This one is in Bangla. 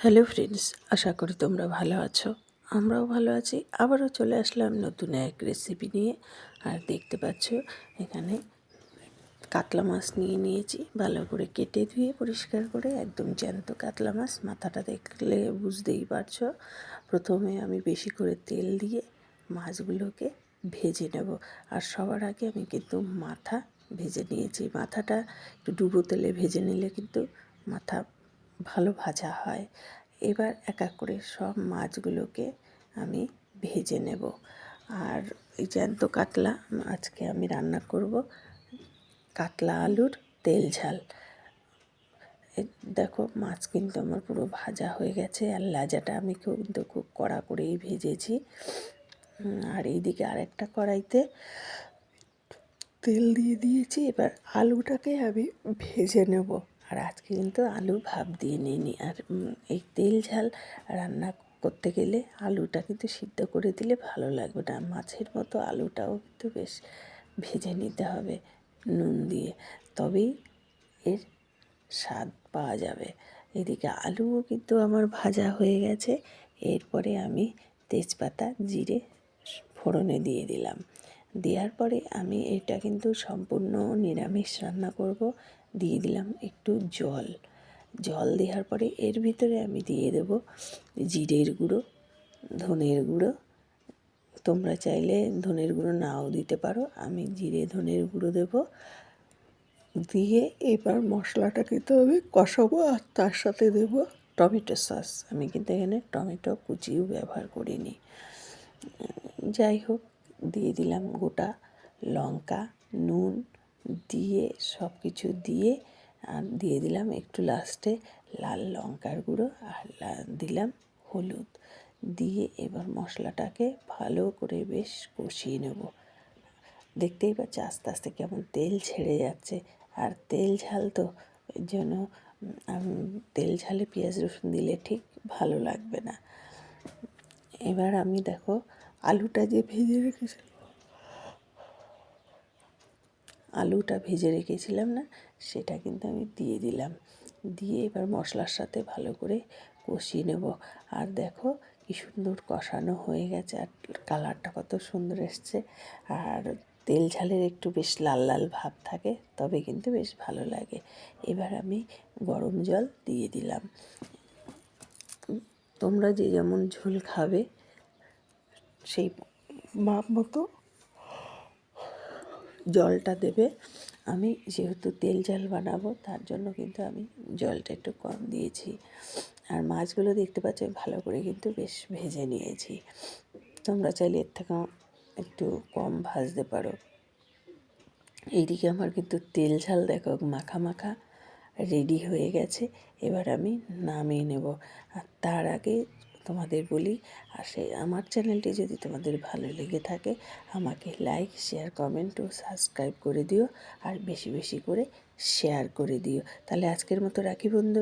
হ্যালো ফ্রেন্ডস, আশা করি তোমরা ভালো আছো। আমরাও ভালো আছি। আবারও চলে আসলাম নতুন এক রেসিপি নিয়ে। আর দেখতে পাচ্ছ এখানে কাতলা মাছ নিয়ে নিয়েছি, ভালো করে কেটে ধুয়ে পরিষ্কার করে, একদম জ্যান্ত কাতলা মাছ। মাথাটা দেখলে বুঝতেই পারছো। প্রথমে আমি বেশি করে তেল দিয়ে মাছগুলোকে ভেজে নেব। আর সবার আগে আমি কিন্তু মাথা ভেজে নিয়েছি। মাথাটা একটু ডুবো তেলে ভেজে নিলে কিন্তু মাথা ভালো ভাজা হয়। এবার এক এক করে সব মাছগুলোকে আমি ভেজে নেব। আর এই জ্যান্ত কাতলা আজকে আমি রান্না করব কাতলা আলুর তেল ঝাল। দেখো মাছ কিন্তু আমার পুরো ভাজা হয়ে গেছে, আর লাজাটা আমি কিন্তু খুব কড়া করেই ভেজেছি। আর এইদিকে আরেকটা কড়াইতে তেল দিয়ে দিয়েছি। এবার আলুটাকে আমি ভেজে নেব। আর আজকে কিন্তু আলু ভাপ দিয়ে নিইনি। আর এই তেল ঝাল রান্না করতে গেলে আলুটা কিন্তু সিদ্ধ করে দিলে ভালো লাগবে না। মাছের মতো আলুটাও কিন্তু বেশ ভেজে নিতে হবে নুন দিয়ে, তবেই এর স্বাদ পাওয়া যাবে। এদিকে আলুও কিন্তু আমার ভাজা হয়ে গেছে। এরপরে আমি তেজপাতা জিরে ফোড়নে দিয়ে দিলাম। দেওয়ার পরে আমি এটা কিন্তু সম্পূর্ণ নিরামিষ রান্না করব। দিয়ে দিলাম একটু জল। জল দেওয়ার পরে এর ভিতরে আমি দিয়ে দেব জিরের গুঁড়ো, ধনের গুঁড়ো। তোমরা চাইলে ধনের গুঁড়ো নাও দিতে পারো, আমি জিরে ধনের গুঁড়ো দেব। দিয়ে এবার মশলাটাকে তো আমি কষাবো, আর তার সাথে দেব টমেটো সস। আমি কিন্তু এখানে টমেটো কুচিও ব্যবহার করিনি। যাই হোক, দিয়ে দিলাম গোটা লঙ্কা, নুন দিয়ে সব কিছু দিয়ে, আর দিয়ে দিলাম একটু লাস্টে লাল লঙ্কার গুঁড়ো, আর দিলাম হলুদ। দিয়ে এবার মশলাটাকে ভালো করে বেশ কষিয়ে নেব। দেখতেই পাচ্ছি আস্তে আস্তে কেমন তেল ছেড়ে যাচ্ছে। আর তেল ঝাল তো, ওই জন্য তেল ঝালে পেঁয়াজ রসুন দিলে ঠিক ভালো লাগবে না। এবার আমি দেখো আলুটা ভেজে রেখেছিলাম না, সেটা কিন্তু আমি দিয়ে দিলাম। দিয়ে এবার মশলার সাথে ভালো করে কষিয়ে নেব। আর দেখো কি সুন্দর কষানো হয়ে গেছে, আর কালারটা কত সুন্দর এসছে। আর তেল ঝালের একটু বেশ লাল লাল ভাব থাকে, তবে কিন্তু বেশ ভালো লাগে। এবার আমি গরম জল দিয়ে দিলাম। তোমরা যে যেমন ঝোল খাবে সেই মাপ মতো জলটা দেবে। আমি যেহেতু তেল ঝাল বানাবো, তার জন্য কিন্তু আমি জলটা একটু কম দিয়েছি। আর মাছগুলো দেখতে পাচ্ছ ভালো করে কিন্তু বেশ ভেজে নিয়েছি। তোমরা চাইলে এর থেকেও একটু কম ভাজতে পারো। এইদিকে আমার কিন্তু তেল ঝাল দেখো মাখা মাখা রেডি হয়ে গেছে। এবার আমি নামিয়ে নেব। আর তার আগে তোমাদের বলি, আর আমার চ্যানেলটি যদি তোমাদের ভালো লেগে থাকে, আমাকে লাইক শেয়ার কমেন্ট ও সাবস্ক্রাইব করে দিও। আর বেশি বেশি করে শেয়ার করে দিও। তাহলে আজকের মতো রাখি বন্ধু।